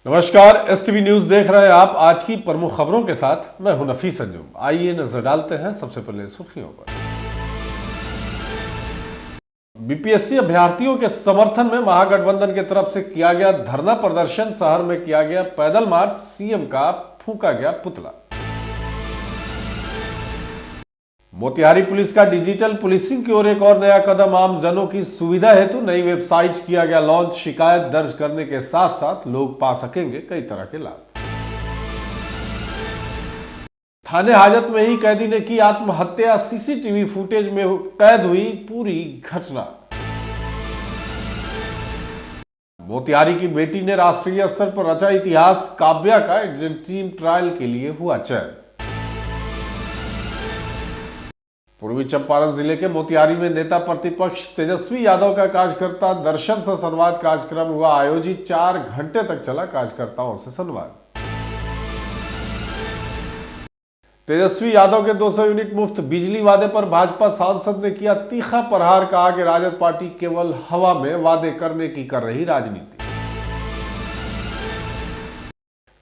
नमस्कार, STV news देख रहे हैं आप। आज की प्रमुख खबरों के साथ मैं हूं नफीस अंजुम। आइए नजर डालते हैं सबसे पहले सुर्खियों पर। बीपीएससी अभ्यर्थियों के समर्थन में महागठबंधन की तरफ से किया गया धरना प्रदर्शन। शहर में किया गया पैदल मार्च। सीएम का फूंका गया पुतला। मोतिहारी पुलिस का डिजिटल पुलिसिंग की ओर एक और नया कदम। आमजनों की सुविधा हेतु नई वेबसाइट किया गया लॉन्च। शिकायत दर्ज करने के साथ साथ लोग पा सकेंगे कई तरह के लाभ। थाने हाजत में ही कैदी ने की आत्महत्या। सीसीटीवी फुटेज में कैद हुई पूरी घटना। मोतिहारी की बेटी ने राष्ट्रीय स्तर पर रचा इतिहास। काव्या का एग्जिम ट्रायल के लिए हुआ चयन। पूर्वी चंपारण जिले के मोतिहारी में नेता प्रतिपक्ष तेजस्वी यादव का कार्यकर्ता दर्शन से संवाद कार्यक्रम हुआ आयोजित। 4 घंटे तक चला कार्यकर्ताओं से संवाद। तेजस्वी यादव के 200 यूनिट मुफ्त बिजली वादे पर भाजपा सांसद ने किया तीखा प्रहार। कहा कि राजद पार्टी केवल हवा में वादे करने की कर रही राजनीति।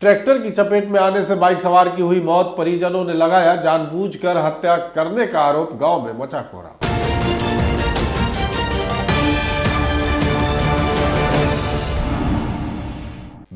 ट्रैक्टर की चपेट में आने से बाइक सवार की हुई मौत। परिजनों ने लगाया जानबूझकर हत्या करने का आरोप। गांव में मचा कोहराम।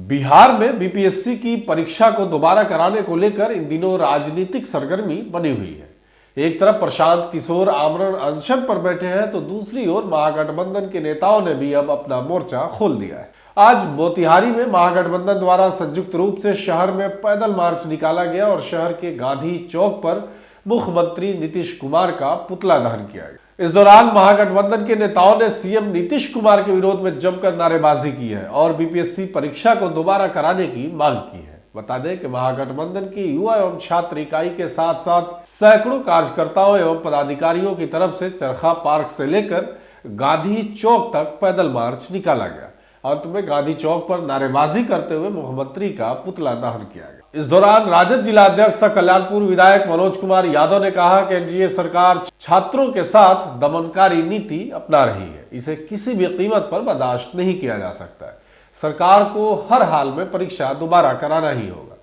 बिहार में बीपीएससी की परीक्षा को दोबारा कराने को लेकर इन दिनों राजनीतिक सरगर्मी बनी हुई है। एक तरफ प्रशांत किशोर आमरण अनशन पर बैठे हैं तो दूसरी ओर महागठबंधन के नेताओं ने भी अब अपना मोर्चा खोल दिया है। आज मोतिहारी में महागठबंधन द्वारा संयुक्त रूप से शहर में पैदल मार्च निकाला गया और शहर के गांधी चौक पर मुख्यमंत्री नीतीश कुमार का पुतला दहन किया गया। इस दौरान महागठबंधन के नेताओं ने सीएम नीतीश कुमार के विरोध में जमकर नारेबाजी की है और बीपीएससी परीक्षा को दोबारा कराने की मांग की है। बता दें कि महागठबंधन की युवा एवं छात्र इकाई के साथ साथ सैकड़ों कार्यकर्ताओं एवं पदाधिकारियों की तरफ से चरखा पार्क से लेकर गांधी चौक तक पैदल मार्च निकाला गया। अंत में गांधी चौक पर नारेबाजी करते हुए मुख्यमंत्री का पुतला दहन किया गया। इस दौरान राजद जिला अध्यक्ष कल्याणपुर विधायक मनोज कुमार यादव ने कहा कि एनडीए सरकार छात्रों के साथ दमनकारी नीति अपना रही है। इसे किसी भी कीमत पर बर्दाश्त नहीं किया जा सकता है। सरकार को हर हाल में परीक्षा दोबारा कराना ही होगा।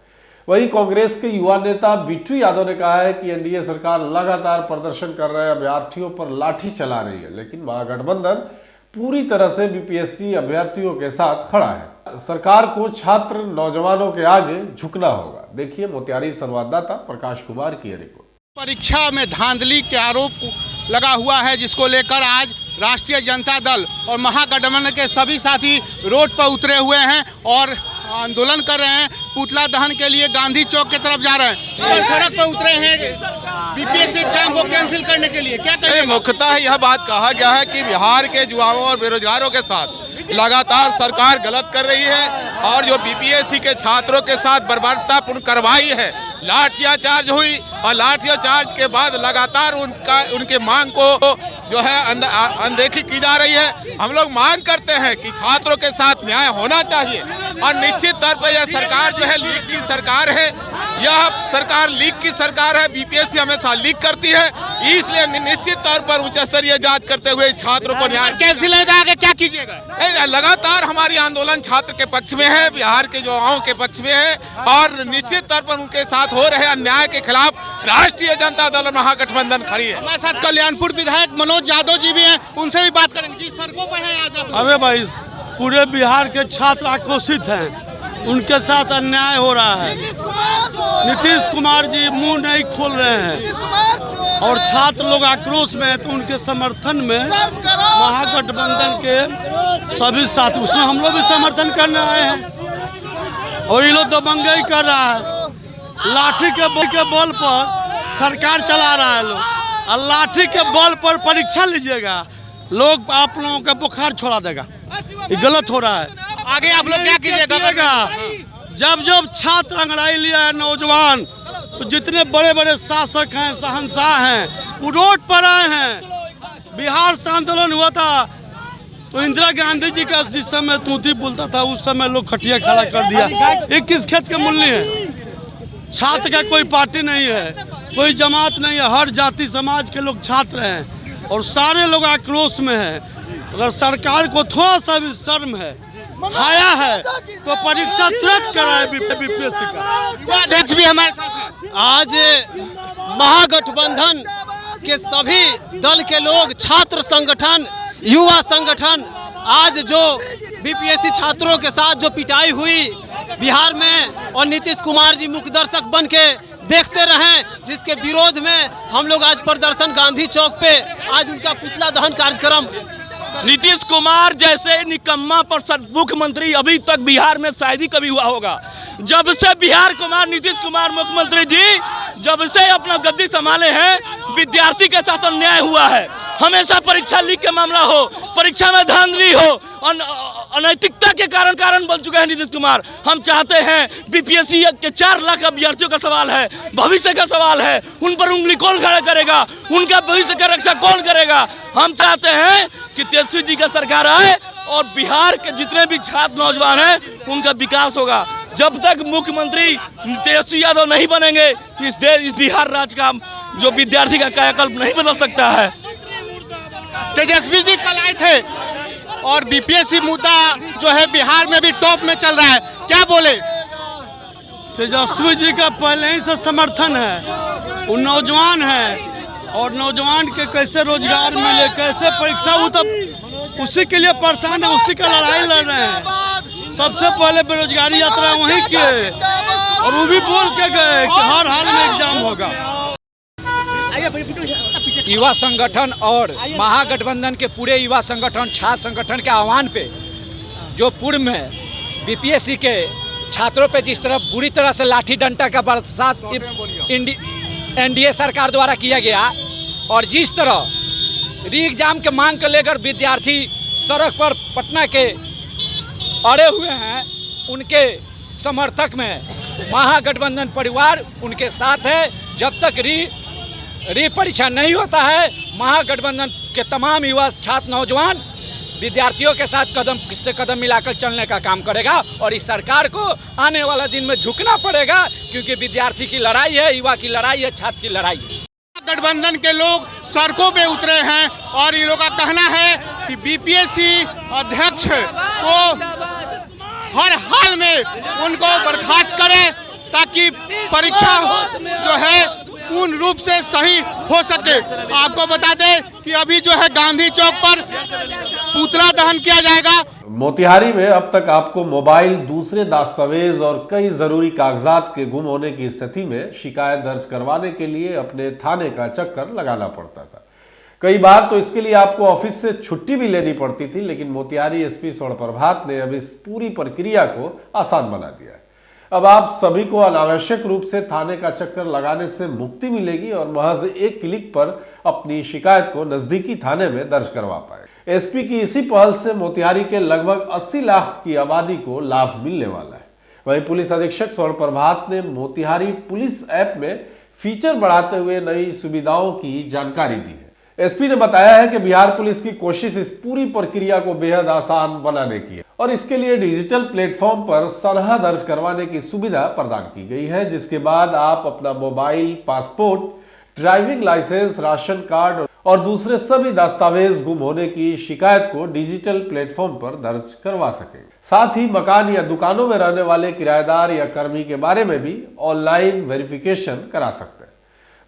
वहीं कांग्रेस के युवा नेता बिट्टू यादव ने कहा है कि एनडीए सरकार लगातार प्रदर्शन कर रहे अभ्यर्थियों पर लाठी चला रही है, लेकिन महागठबंधन पूरी तरह से बीपीएससी अभ्यर्थियों के साथ खड़ा है। सरकार को छात्र नौजवानों के आगे झुकना होगा। देखिए मोतिहारी संवाददाता प्रकाश कुमार की रिपोर्ट। परीक्षा में धांधली के आरोप लगा हुआ है, जिसको लेकर आज राष्ट्रीय जनता दल और महागठबंधन के सभी साथी रोड पर उतरे हुए हैं और आंदोलन कर रहे हैं। पुतला दहन के लिए गांधी चौक की तरफ जा रहे हैं और सड़क पर उतरे हैं बीपीएससी एग्जाम को कैंसिल करने के लिए। क्या कहें? मुख्यतः यह बात कहा गया है कि बिहार के युवाओं और बेरोजगारों के साथ लगातार सरकार गलत कर रही है और जो बीपीएससी के छात्रों के साथ बर्बरतापूर्ण कार्रवाई है, लाठीचार्ज हुई और लाठीचार्ज के बाद लगातार उनके मांग को जो है अनदेखी की जा रही है। हम लोग मांग करते हैं कि छात्रों के साथ न्याय होना चाहिए और निश्चित तौर पर यह सरकार जो है लीक की सरकार है। यह सरकार लीक की सरकार है। बीपीएससी हमेशा लीक करती है, इसलिए निश्चित तौर पर उच्च स्तरीय जांच करते हुए छात्रों को न्याय कैंसिल हो जाएगा। क्या कीजिएगा? लगातार हमारी आंदोलन छात्र के पक्ष में है, बिहार के युवाओं के पक्ष में है और निश्चित तौर पर उनके साथ हो रहे अन्याय के खिलाफ राष्ट्रीय जनता दल महागठबंधन खड़ी है। हमारे साथ कल्याणपुर विधायक मनोज यादव जी भी हैं, उनसे भी बात करेंगे। जी, सड़कों पर है आज। अरे भाई, पूरे बिहार के छात्र आक्रोशित हैं, उनके साथ अन्याय हो रहा है। नीतीश कुमार जी मुंह नहीं खोल रहे हैं और छात्र लोग आक्रोश में हैं, तो उनके समर्थन में महागठबंधन के सभी साथी, उसमें हम लोग भी समर्थन करने आए हैं और ये लोग दबंगई कर रहा है। लाठी के बल पर सरकार चला रहा है लोग और लाठी के बल पर परीक्षा लीजिएगा, लोग आप लोगों का बुखार छोड़ा देगा। ये गलत हो रहा है। आगे आप लोग क्या कीजिएगा? जब जब छात्र अंगड़ाई लिया है नौजवान, तो जितने बड़े बड़े शासक हैं, शहंशाह हैं, वो रोड पर आए हैं। बिहार से आंदोलन हुआ था तो इंदिरा गांधी जी का जिस समय तूती बोलता था, उस समय लोग खटिया खड़ा कर दिया। 21 खेत के मूल्य है। छात्र का कोई पार्टी नहीं है, कोई जमात नहीं है, हर जाति समाज के लोग छात्र हैं और सारे लोग आक्रोश में हैं। अगर सरकार को थोड़ा सा भी शर्म है खाया है तो परीक्षा तुरंत कराए बीपीएससी का। युवा अध्यक्ष भी हमारे साथ हैं। आज महागठबंधन के सभी दल के लोग, छात्र संगठन, युवा संगठन, आज जो बीपीएससी छात्रों के साथ जो पिटाई हुई बिहार में और नीतीश कुमार जी मुख्य दर्शक बन के देखते रहे, जिसके विरोध में हम लोग आज प्रदर्शन गांधी चौक पे आज उनका पुतला दहन कार्यक्रम। नीतीश कुमार जैसे निकम्मा पर मुख्यमंत्री अभी तक बिहार में शायद ही कभी हुआ होगा। जब से बिहार कुमार नीतीश कुमार मुख्यमंत्री जी जब से अपना गद्दी संभाले हैं, विद्यार्थी के साथ अन्याय हुआ है। हमेशा परीक्षा लीक के मामला हो, परीक्षा में धांधली हो, अनैतिकता के कारण बन चुके हैं नीतीश कुमार। हम चाहते हैं बीपीएससी के 4 लाख अभ्यर्थियों का सवाल है, भविष्य का सवाल है, उन पर उंगली कौन खड़ा करेगा, उनका भविष्य का रक्षा कौन करेगा। हम चाहते हैं कि तेजस्वी जी का सरकार आए और बिहार के जितने भी छात्र नौजवान हैं उनका विकास होगा। जब तक मुख्यमंत्री तेजस्वी यादव नहीं बनेंगे, इस बिहार राज्य का जो विद्यार्थी का कायाकल्प नहीं बदल सकता है। तेजस्वी जी कल आए थे और बीपीएससी मुद्दा जो है बिहार में भी टॉप में चल रहा है, क्या बोले? तेजस्वी जी का पहले ही से समर्थन है। वो नौजवान है और नौजवान के कैसे रोजगार मिले, कैसे परीक्षा, वो तब उसी के लिए परेशान है, उसी का लड़ाई लड़ रहे हैं। सबसे पहले बेरोजगारी यात्रा वहीं की है और वो भी बोल के गए कि हर हाल में एग्जाम होगा। युवा संगठन और महागठबंधन के पूरे युवा संगठन, छात्र संगठन के आह्वान पे जो पूर्व में बीपीएससी के छात्रों पे जिस तरह बुरी तरह से लाठी डंडा का बरसात एनडीए सरकार द्वारा किया गया और जिस तरह री एग्जाम के मांग को लेकर विद्यार्थी सड़क पर पटना के अड़े हुए हैं, उनके समर्थक में महागठबंधन परिवार उनके साथ है। जब तक री परीक्षा नहीं होता है, महागठबंधन के तमाम युवा छात्र नौजवान विद्यार्थियों के साथ कदम से कदम मिलाकर चलने का काम करेगा और इस सरकार को आने वाला दिन में झुकना पड़ेगा, क्योंकि विद्यार्थी की लड़ाई है, युवा की लड़ाई है, छात्र की लड़ाई है। गठबंधन के लोग सड़कों पे उतरे हैं और इन लोगों का कहना है कि बीपीएससी अध्यक्ष को हर हाल में उनको बर्खास्त करें ताकि परीक्षा जो है पूर्ण रूप से सही हो सके। आपको बता दें कि अभी जो है गांधी चौक पर पुतला दहन किया जाएगा। मोतिहारी में अब तक आपको मोबाइल, दूसरे दस्तावेज और कई जरूरी कागजात के गुम होने की स्थिति में शिकायत दर्ज करवाने के लिए अपने थाने का चक्कर लगाना पड़ता था। कई बार तो इसके लिए आपको ऑफिस से छुट्टी भी लेनी पड़ती थी, लेकिन मोतिहारी एसपी स्वर्ण प्रभात ने अब इस पूरी प्रक्रिया को आसान बना दिया है। अब आप सभी को अनावश्यक रूप से थाने का चक्कर लगाने से मुक्ति मिलेगी और महज एक क्लिक पर अपनी शिकायत को नजदीकी थाने में दर्ज करवा पाए। एसपी की इसी पहल से मोतिहारी के लगभग 80 लाख की आबादी को लाभ मिलने वाला है। वहीं पुलिस अधीक्षक स्वर्ण प्रभात ने मोतिहारी पुलिस ऐप में फीचर बढ़ाते हुए नई सुविधाओं की जानकारी दी है। एसपी ने बताया है कि बिहार पुलिस की कोशिश इस पूरी प्रक्रिया को बेहद आसान बनाने की है और इसके लिए डिजिटल प्लेटफॉर्म पर सनहा दर्ज करवाने की सुविधा प्रदान की गई है, जिसके बाद आप अपना mobile, passport, driving licence, ration card और दूसरे सभी दस्तावेज गुम होने की शिकायत को डिजिटल प्लेटफॉर्म पर दर्ज करवा सकेंगे। साथ ही मकान या दुकानों में रहने वाले किराएदार या कर्मी के बारे में भी ऑनलाइन वेरिफिकेशन करा सकते हैं।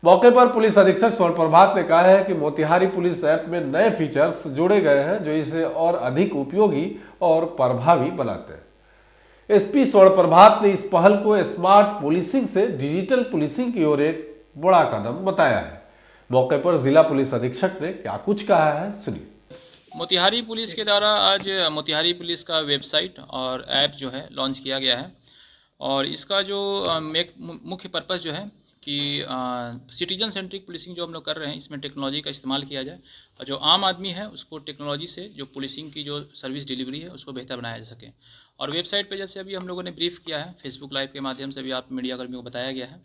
मौके पर पुलिस अधीक्षक स्वर्ण प्रभात ने कहा है कि मोतिहारी पुलिस ऐप में नए फीचर्स जोड़े गए हैं जो इसे और अधिक उपयोगी और प्रभावी बनाते हैं। एसपी स्वर्ण प्रभात ने इस पहल को स्मार्ट पुलिसिंग से डिजिटल पुलिसिंग की ओर एक बड़ा कदम बताया है। मौके पर जिला पुलिस अधीक्षक ने क्या कुछ कहा है, सुनिए। मोतिहारी पुलिस के द्वारा आज मोतिहारी पुलिस का वेबसाइट और ऐप जो है लॉन्च किया गया है और इसका जो मुख्य पर्पस जो है कि सिटीजन सेंट्रिक पुलिसिंग जो हम लोग कर रहे हैं, इसमें टेक्नोलॉजी का इस्तेमाल किया जाए और जो आम आदमी है उसको टेक्नोलॉजी से जो पुलिसिंग की जो सर्विस डिलीवरी है उसको बेहतर बनाया जा सके। और वेबसाइट पे जैसे अभी हम लोगों ने ब्रीफ किया है, फेसबुक लाइव के माध्यम से भी आप मीडिया कर्मियों को बताया गया है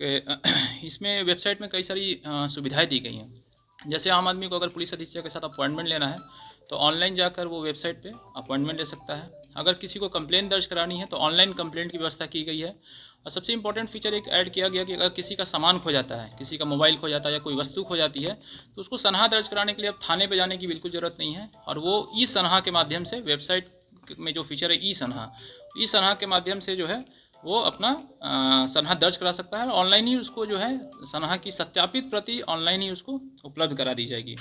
कि इसमें वेबसाइट में कई सारी सुविधाएँ दी गई हैं। जैसे आम आदमी को अगर पुलिस अधीक्षक के साथ अपॉइंटमेंट लेना है तो ऑनलाइन जाकर वो वेबसाइट पे अपॉइंटमेंट ले सकता है। अगर किसी को कंप्लेन दर्ज करानी है तो ऑनलाइन कंप्लेंट की व्यवस्था की गई है। और सबसे इंपॉर्टेंट फीचर एक ऐड किया गया कि अगर किसी का सामान खो जाता है, किसी का मोबाइल खो जाता है या कोई वस्तु खो जाती है तो उसको सनहा दर्ज कराने के लिए अब थाने पे जाने की बिल्कुल ज़रूरत नहीं है और वो ई सनहा के माध्यम से वेबसाइट में जो फीचर है ई सनहा के माध्यम से जो है वो अपना सनहा दर्ज करा सकता है। ऑनलाइन ही उसको जो है सनहा की सत्यापित प्रति ऑनलाइन ही उसको उपलब्ध करा दी जाएगी।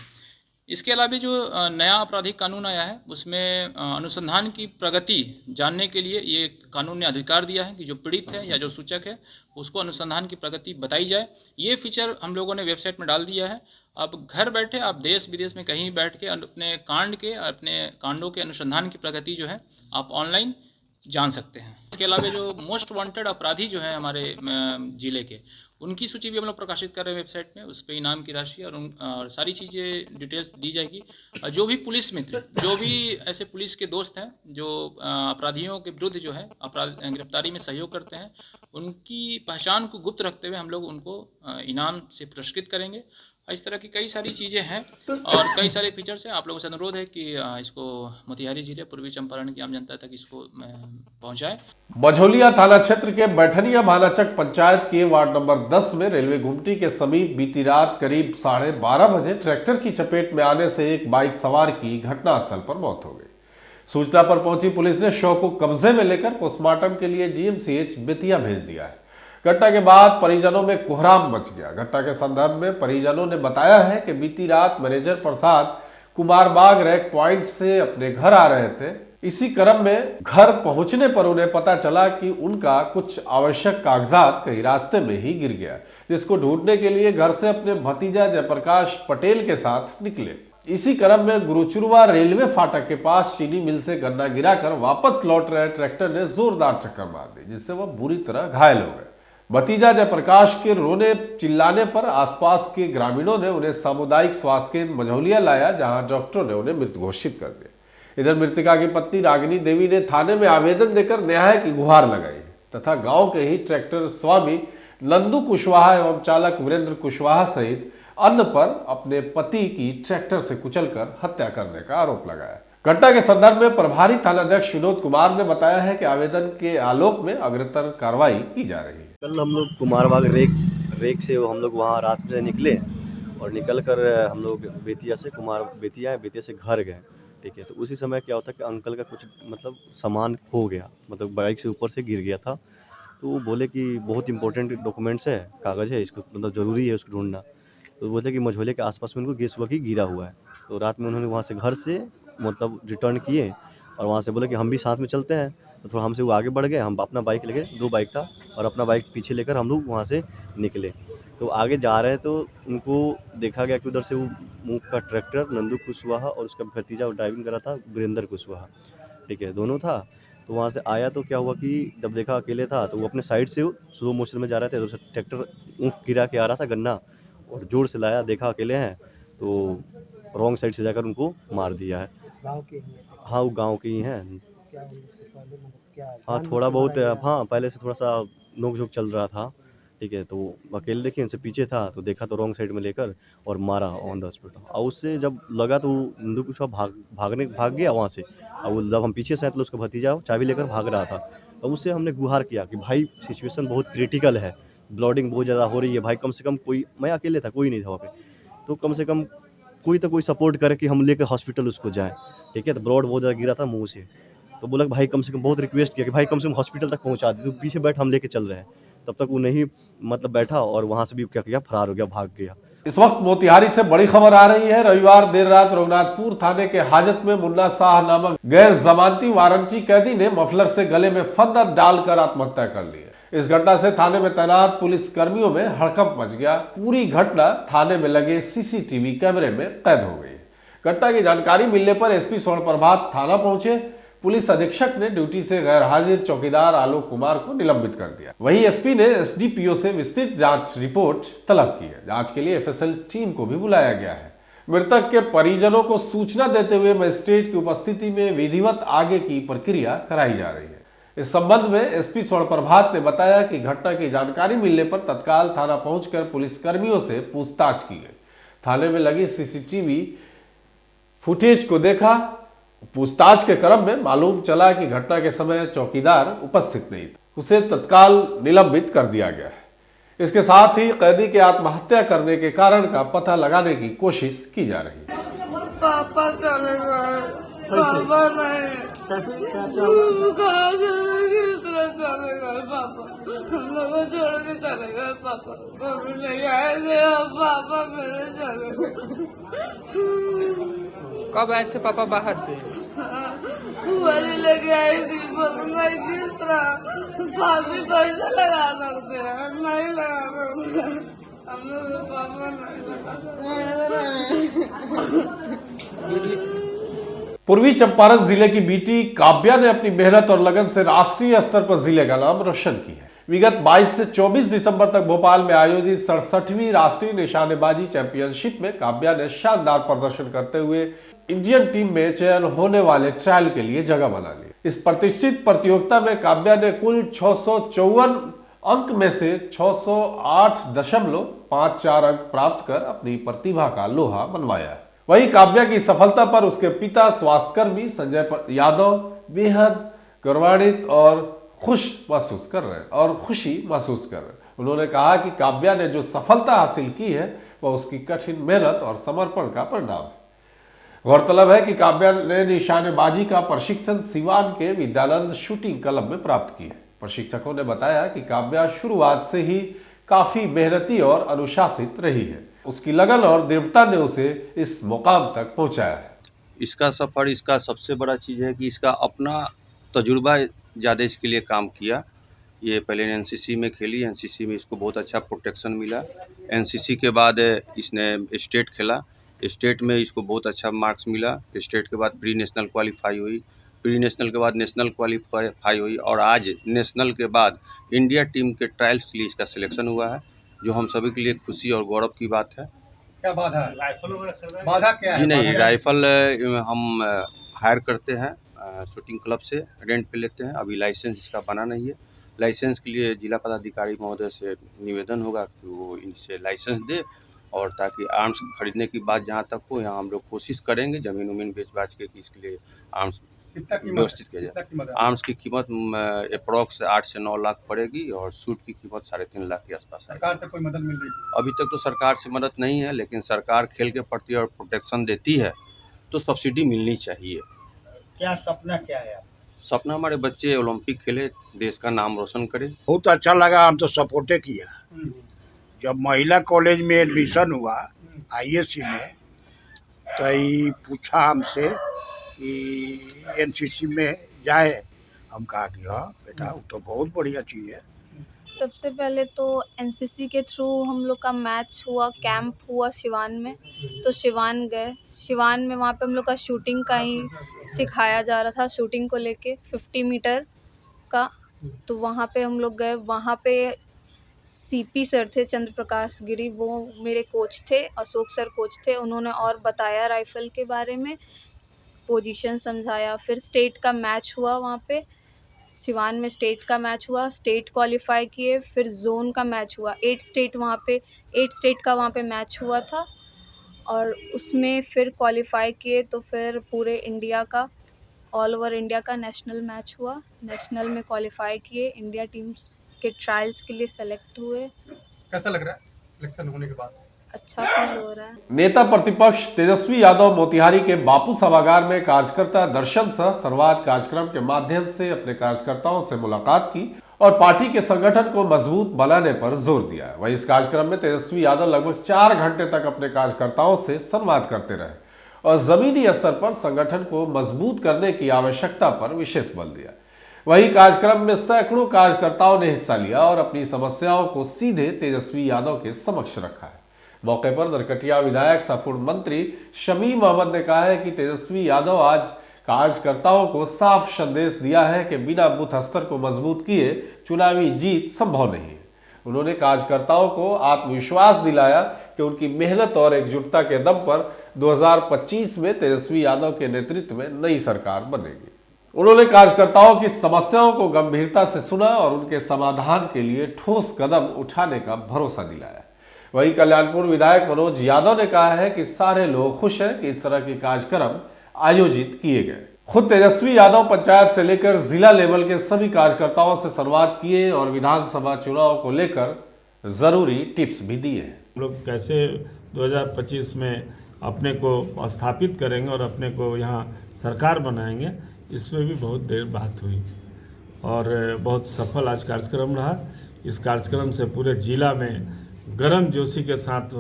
इसके अलावा जो नया आपराधिक कानून आया है उसमें अनुसंधान की प्रगति जानने के लिए ये कानून ने अधिकार दिया है कि जो पीड़ित है या जो सूचक है उसको अनुसंधान की प्रगति बताई जाए। ये फीचर हम लोगों ने वेबसाइट में डाल दिया है। अब घर बैठे आप देश विदेश में कहीं बैठ के अपने कांडों के अनुसंधान की प्रगति जो है आप ऑनलाइन जान सकते हैं। इसके अलावा जो मोस्ट वांटेड अपराधी जो है हमारे ज़िले के, उनकी सूची भी हम लोग प्रकाशित कर रहे हैं वेबसाइट में। उस पर इनाम की राशि और सारी चीज़ें डिटेल्स दी जाएगी। जो भी पुलिस मित्र, जो भी ऐसे पुलिस के दोस्त हैं जो अपराधियों के विरुद्ध जो है गिरफ्तारी में सहयोग करते हैं, उनकी पहचान को गुप्त रखते हुए हम लोग उनको इनाम से पुरस्कृत करेंगे। इस तरह की कई सारी चीज़ें हैं और कई सारे फीचर्स हैं। आप लोगों से अनुरोध है कि इसको मोतिहारी जिले पूर्वी चंपारण की आम जनता तक इसको पहुंचाएं। मझौलिया थाना क्षेत्र के बैठनिया भानाचक पंचायत के वार्ड नंबर 10 में रेलवे गुमटी के समीप बीती रात करीब 12:30 बजे ट्रैक्टर की चपेट में आने से एक बाइक सवार की घटनास्थल पर मौत हो गई। सूचना पर पहुंची पुलिस ने शव को कब्जे में लेकर पोस्टमार्टम के लिए जीएमसीएच बेतिया भेज दिया है। घटना के बाद परिजनों में कोहराम मच गया। घटना के संदर्भ में परिजनों ने बताया है कि बीती रात मैनेजर प्रसाद कुमारबाग रैक पॉइंट से अपने घर आ रहे थे। इसी क्रम में घर पहुंचने पर उन्हें पता चला कि उनका कुछ आवश्यक कागजात कहीं रास्ते में ही गिर गया, जिसको ढूंढने के लिए घर से अपने भतीजा जयप्रकाश पटेल के साथ निकले। इसी क्रम में गुरुचुरवा रेलवे फाटक के पास चीनी मिल से गन्ना गिराकर वापस लौट रहे ट्रैक्टर ने जोरदार टक्कर मार दी, जिससे वह बुरी तरह घायल हो गए। भतीजा जयप्रकाश के रोने चिल्लाने पर आसपास के ग्रामीणों ने उन्हें सामुदायिक स्वास्थ्य केंद्र मझौलिया लाया, जहां डॉक्टरों ने उन्हें मृत घोषित कर दिया। इधर मृतका की पत्नी रागिनी देवी ने थाने में आवेदन देकर न्याय की गुहार लगाई तथा गांव के ही ट्रैक्टर स्वामी नंदू कुशवाहा एवं चालक वीरेंद्र कुशवाहा सहित अन्य पर अपने पति की ट्रैक्टर से कुचलकर हत्या करने का आरोप लगाया। घटना के संदर्भ में प्रभारी थानाध्यक्ष विनोद कुमार ने बताया है कि आवेदन के आलोक में अग्रतर कार्रवाई की जा रही है। कल हम लोग कुमारबाग रेक से हम लोग वहाँ रात में निकले और निकल कर हम लोग बेतिया से घर गए। ठीक है, तो उसी समय क्या होता कि अंकल का कुछ मतलब सामान खो गया, मतलब बाइक से ऊपर से गिर गया था। तो वो बोले कि बहुत इंपॉर्टेंट डॉक्यूमेंट्स है, कागज़ है, इसको मतलब ज़रूरी है उसको ढूंढना। तो बोलते कि मझौले के आसपास में उनको सुबह की गिरा हुआ है। तो रात में उन्होंने वहाँ से घर से मतलब रिटर्न किए और वहाँ से बोले कि हम भी साथ में चलते हैं। तो थोड़ा हमसे वो आगे बढ़ गए, हम अपना बाइक लेके, 2 बाइक था और अपना बाइक पीछे लेकर हम लोग वहाँ से निकले। तो आगे जा रहे हैं तो उनको देखा गया कि उधर से वो मुँह का ट्रैक्टर नंदू कुशवाहा और उसका भतीजा वो ड्राइविंग कर रहा था वीरेंद्र कुशवाहा, ठीक है, दोनों था। तो वहाँ से आया तो क्या हुआ कि जब देखा अकेले था तो वो अपने साइड से स्लो मोशन में जा रहे थे, तो ट्रैक्टर ऊँख गिरा के आ रहा था गन्ना और जोर से लाया, देखा अकेले हैं तो रॉन्ग साइड से जाकर उनको मार दिया है। हाँ, वो गाँव के ही हैं। हाँ, थोड़ा बहुत, हाँ, पहले से थोड़ा सा नोक झोंक चल रहा था। ठीक है, तो अकेले देखिए उनसे पीछे था तो देखा तो रॉन्ग साइड में लेकर और मारा ऑन द स्पॉट। और उससे जब लगा तो नंदू कुशवाहा भाग गया वहाँ से। और वो जब हम पीछे से आए तो उसका भतीजा चाबी लेकर भाग रहा था। तो उससे हमने गुहार किया कि भाई सिचुएशन बहुत क्रिटिकल है, ब्लडिंग बहुत ज़्यादा हो रही है भाई, कम से कम कोई, मैं अकेले था, कोई नहीं था वहाँ पे, तो कम से कम कोई सपोर्ट करे कि हम लेकर हॉस्पिटल उसको जाएँ। ठीक है, तो ब्लड बहुत ज़्यादा गिरा था मुँह से। तो बोला भाई कम से कम, बहुत रिक्वेस्ट किया कि भाई कम से कम हॉस्पिटल तक पहुंचा दे, तो पीछे बैठ, हम लेके चल रहे हैं। तब तक वो नहीं मतलब बैठा और वहां से भी क्या किया, फरार हो गया, भाग गया। इस वक्त मोतिहारी से बड़ी खबर आ रही है। रविवार देर रात रघुनाथपुर थाने के हाजत में मुन्ना शाह नामक गैर जमानती वारंटी कैदी ने मफलर से गले में फंदा डालकर आत्महत्या कर ली है। इस घटना से थाने में तैनात पुलिस कर्मियों में हड़कंप मच गया। पूरी घटना थाने में लगे सीसीटीवी कैमरे में कैद हो गई। घटना की जानकारी मिलने पर एसपी स्वर्ण प्रभात थाना पहुंचे। पुलिस अधीक्षक ने ड्यूटी से गैर हाजिर चौकीदार आलोक कुमार को निलंबित कर दिया। वहीं एसपी ने एसडीपीओ से विस्तृत जांच रिपोर्ट तलब की है। जांच के लिए एफएसएल टीम को भी बुलाया गया है। मृतक के परिजनों को सूचना देते हुए मजिस्ट्रेट की उपस्थिति में विधिवत आगे की प्रक्रिया कराई जा रही है। इस संबंध में एसपी स्वर्ण प्रभात ने बताया कि घटना की जानकारी मिलने पर तत्काल थाना पहुंचकर पुलिस कर्मियों से पूछताछ की गई। थाने में लगी सीसीटीवी फुटेज को देखा। पूछताछ के क्रम में मालूम चला कि घटना के समय चौकीदार उपस्थित नहीं था, उसे तत्काल निलंबित कर दिया गया है। इसके साथ ही कैदी के आत्महत्या करने के कारण का पता लगाने की कोशिश की जा रही है। पापा चले गए, पापा नहीं कहाँ से किस तरह चले गए पापा, हम लोग को छोड़ के चले गए पापा, मम्मी नहीं आए थे और पापा मेरे चले गए। कब आए थे पापा बाहर से? फुआरी लेके आई थी, बोलूँगा किस तरह फांसी कैसे लगा सकते हैं, नहीं लगा सकते हम लोग, पापा नहीं लगा सकते। पूर्वी चंपारण जिले की बेटी काव्या ने अपनी मेहनत और लगन से राष्ट्रीय स्तर पर जिले का नाम रोशन किया है। विगत 22 से 24 दिसंबर तक भोपाल में आयोजित 67वीं राष्ट्रीय निशानेबाजी चैंपियनशिप में काव्या ने शानदार प्रदर्शन करते हुए इंडियन टीम में चयन होने वाले ट्रायल के लिए जगह बना ली। इस प्रतिष्ठित प्रतियोगिता में काव्या ने कुल 654 अंक में से 608.54 अंक प्राप्त कर अपनी प्रतिभा का लोहा मनवाया है। वहीं काव्या की सफलता पर उसके पिता स्वास्थ्यकर्मी संजय यादव बेहद गौरवान्वित और खुशी महसूस कर रहे हैं। उन्होंने कहा कि काव्या ने जो सफलता हासिल की है वह उसकी कठिन मेहनत और समर्पण का परिणाम है। गौरतलब है कि काव्या ने निशानेबाजी का प्रशिक्षण सिवान के विद्यानंद शूटिंग क्लब में प्राप्त किया है। प्रशिक्षकों ने बताया कि काव्या शुरुआत से ही काफी मेहनती और अनुशासित रही है। उसकी लगन और दृढ़ता ने उसे इस मुकाम तक पहुंचाया है। इसका सफर, इसका सबसे बड़ा चीज़ है कि इसका अपना तजुर्बा ज़्यादा इसके लिए काम किया। ये पहले एनसीसी में खेली, एनसीसी में इसको बहुत अच्छा प्रोटेक्शन मिला। एनसीसी के बाद इसने स्टेट खेला, स्टेट में इसको बहुत अच्छा मार्क्स मिला। स्टेट के बाद प्री नेशनल क्वालिफाई हुई, प्री नेशनल के बाद नेशनल क्वालिफाई हुई और आज नेशनल के बाद इंडिया टीम के ट्रायल्स के लिए इसका सिलेक्शन हुआ है, जो हम सभी के लिए खुशी और गौरव की बात है। क्या बाधा है? बाधा क्या है? जी नहीं, राइफल हम हायर करते हैं शूटिंग क्लब से, रेंट पे लेते हैं। अभी लाइसेंस इसका बना नहीं है। लाइसेंस के लिए जिला पदाधिकारी महोदय से निवेदन होगा कि वो इनसे लाइसेंस दे, और ताकि आर्म्स खरीदने की बात जहाँ तक हो, यहाँ हम लोग कोशिश करेंगे ज़मीन उमीन बेच बाच के कि इसके लिए आर्म्स व्यवस्थित किया जाए। आर्म्स की कीमत अप्रॉक्स 8 से 9 लाख पड़ेगी और सूट की कीमत 3.5 लाख के आसपास है। सरकार से कोई मदद मिल रही है? अभी तक तो सरकार से मदद नहीं है, लेकिन सरकार खेल के प्रति और प्रोटेक्शन देती है तो सब्सिडी मिलनी चाहिए। क्या सपना क्या है? सपना हमारे बच्चे ओलंपिक खेले, देश का नाम रोशन करे। बहुत अच्छा लगा, हम तो सपोर्टे किया। जब महिला कॉलेज में एडमिशन हुआ आईएससी में, तो ये पूछा हमसे कि एनसीसी में जाए। हम कहा कि हाँ बेटा, वो तो बहुत बढ़िया चीज़ है। सबसे पहले तो एनसीसी के थ्रू हम लोग का मैच हुआ, कैंप हुआ सिवान में, तो सिवान गए। सिवान में वहाँ पे हम लोग का शूटिंग का ही सिखाया जा रहा था, शूटिंग को लेके 50 मीटर का। तो वहाँ पे हम लोग गए, वहाँ पे सीपी सर थे चंद्र प्रकाश गिरी, वो मेरे कोच थे। अशोक सर कोच थे, उन्होंने और बताया राइफल के बारे में, पोजीशन समझाया। फिर स्टेट का मैच हुआ वहाँ पे सिवान में, स्टेट का मैच हुआ, स्टेट क्वालिफाई किए। फिर जोन का मैच हुआ, 8 स्टेट का वहाँ पे मैच हुआ था, और उसमें फिर क्वालिफाई किए। तो फिर पूरे इंडिया का, ऑल ओवर इंडिया का नेशनल मैच हुआ। नेशनल में क्वालिफाई किए, इंडिया टीम्स के ट्रायल्स के लिए सेलेक्ट हुए। कैसा लग रहा है सिलेक्शन होने के बाद? अच्छा फील हो रहा है। नेता प्रतिपक्ष तेजस्वी यादव मोतिहारी के बापू सभागार में कार्यकर्ता दर्शन सह संवाद कार्यक्रम के माध्यम से अपने कार्यकर्ताओं से मुलाकात की और पार्टी के संगठन को मजबूत बनाने पर जोर दिया। वहीं इस कार्यक्रम में तेजस्वी यादव लगभग 4 घंटे तक अपने कार्यकर्ताओं से संवाद करते रहे और जमीनी स्तर पर संगठन को मजबूत करने की आवश्यकता पर विशेष बल दिया। वहीं कार्यक्रम में सैकड़ों कार्यकर्ताओं ने हिस्सा लिया और अपनी समस्याओं को सीधे तेजस्वी यादव के समक्ष रखा है। मौके पर नरकटिया विधायक सह पूर्व मंत्री शमीम अहमद ने कहा है कि तेजस्वी यादव आज कार्यकर्ताओं को साफ संदेश दिया है कि बिना बूथ स्तर को मजबूत किए चुनावी जीत संभव नहीं है। उन्होंने कार्यकर्ताओं को आत्मविश्वास दिलाया कि उनकी मेहनत और एकजुटता के दम पर 2025 में तेजस्वी यादव के नेतृत्व में नई सरकार बनेगी। उन्होंने कार्यकर्ताओं की समस्याओं को गंभीरता से सुना और उनके समाधान के लिए ठोस कदम उठाने का भरोसा दिलाया। वहीं कल्याणपुर विधायक मनोज यादव ने कहा है कि सारे लोग खुश हैं कि इस तरह के कार्यक्रम आयोजित किए गए। खुद तेजस्वी यादव पंचायत से लेकर जिला लेवल के सभी कार्यकर्ताओं से संवाद किए और विधानसभा चुनाव को लेकर जरूरी टिप्स भी दिए। हम लोग कैसे 2025 में अपने को स्थापित करेंगे और अपने को यहाँ सरकार बनाएंगे, इसमें भी बहुत देर बात हुई और बहुत सफल आज कार्यक्रम रहा। इस कार्यक्रम से पूरे जिला में गर्म जोशी के साथ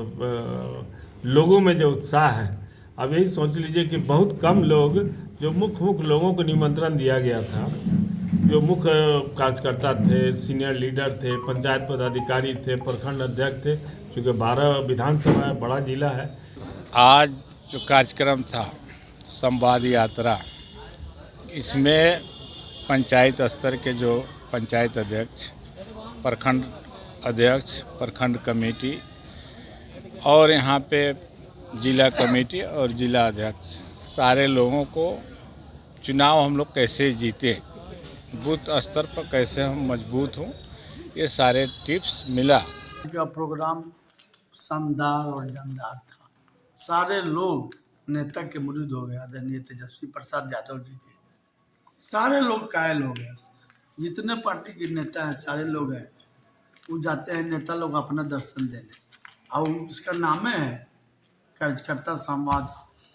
लोगों में जो उत्साह है, अब यही सोच लीजिए कि बहुत कम लोग, जो मुख्य लोगों को निमंत्रण दिया गया था, जो मुख्य कार्यकर्ता थे, सीनियर लीडर थे, पंचायत पदाधिकारी थे, प्रखंड अध्यक्ष थे, क्योंकि 12 विधानसभा है, बड़ा जिला है। आज जो कार्यक्रम था संवाद यात्रा, इसमें पंचायत स्तर के जो पंचायत अध्यक्ष, प्रखंड अध्यक्ष, प्रखंड कमेटी और यहाँ पे जिला कमेटी और जिला अध्यक्ष, सारे लोगों को चुनाव हम लोग कैसे जीते, बूथ स्तर पर कैसे हम मजबूत हों, ये सारे टिप्स मिला। का प्रोग्राम शानदार और जानदार था। सारे लोग नेता के मुरीद हो गए, आदरणीय तेजस्वी प्रसाद यादव जी के। सारे लोग कायल हो गए, जितने पार्टी के नेता हैं सारे लोग हैं, वो जाते हैं नेता लोग अपना दर्शन देने, और इसका नाम है कार्यकर्ता संवाद,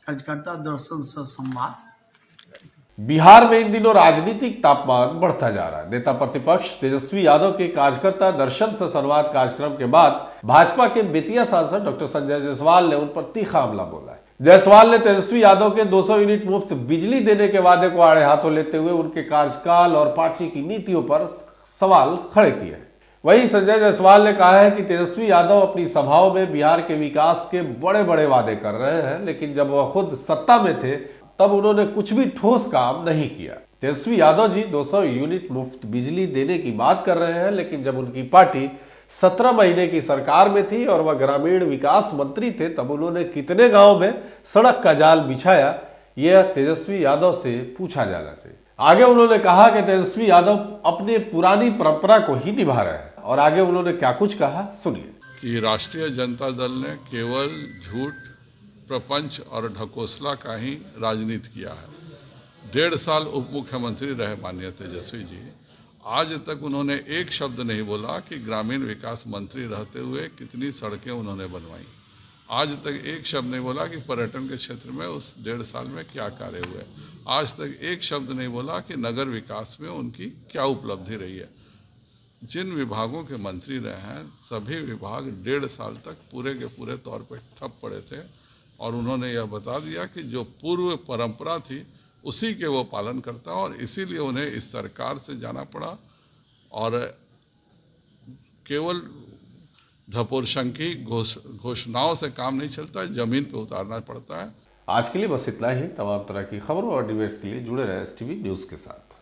कार्यकर्ता दर्शन से संवाद। बिहार में इन दिनों राजनीतिक तापमान बढ़ता जा रहा है। नेता प्रतिपक्ष तेजस्वी यादव के कार्यकर्ता दर्शन से संवाद कार्यक्रम के बाद भाजपा के बेतिया सांसद डॉक्टर संजय जायसवाल ने उन पर तीखा हमला बोला है। जायसवाल ने तेजस्वी यादव के 200 यूनिट मुफ्त बिजली देने के वादे को आड़े हाथों लेते हुए उनके कार्यकाल और पार्टी की नीतियों पर सवाल खड़े किए। वहीं संजय जायसवाल ने कहा है कि तेजस्वी यादव अपनी सभाओं में बिहार के विकास के बड़े बड़े वादे कर रहे हैं, लेकिन जब वह खुद सत्ता में थे तब उन्होंने कुछ भी ठोस काम नहीं किया। तेजस्वी यादव जी 200 यूनिट मुफ्त बिजली देने की बात कर रहे हैं, लेकिन जब उनकी पार्टी 17 महीने की सरकार में थी और वह ग्रामीण विकास मंत्री थे, तब उन्होंने कितने गांव में सड़क का जाल बिछाया, यह तेजस्वी यादव से पूछा जाना चाहिए। आगे उन्होंने कहा कि तेजस्वी यादव अपने पुरानी परंपरा को ही निभा रहे हैं, और आगे उन्होंने क्या कुछ कहा, सुनिए। कि राष्ट्रीय जनता दल ने केवल झूठ, प्रपंच और ढकोसला का ही राजनीति किया है। 1.5 साल उप मुख्यमंत्री रहे माननीय तेजस्वी जी, आज तक उन्होंने एक शब्द नहीं बोला कि ग्रामीण विकास मंत्री रहते हुए कितनी सड़कें उन्होंने बनवाई। आज तक एक शब्द नहीं बोला कि पर्यटन के क्षेत्र में उस 1.5 साल में क्या कार्य हुए। आज तक एक शब्द नहीं बोला कि नगर विकास में उनकी क्या उपलब्धि रही है। जिन विभागों के मंत्री रहे हैं, सभी विभाग 1.5 साल तक पूरे के पूरे तौर पर ठप पड़े थे, और उन्होंने यह बता दिया कि जो पूर्व परंपरा थी उसी के वो पालन करता है, और इसीलिए उन्हें इस सरकार से जाना पड़ा। और केवल ढपोरशंकी घोषणाओं से काम नहीं चलता, जमीन पे उतारना पड़ता है। आज के लिए बस इतना ही। तमाम तरह की खबरों और डिबेट्स के लिए जुड़े रहे STV न्यूज़ के साथ।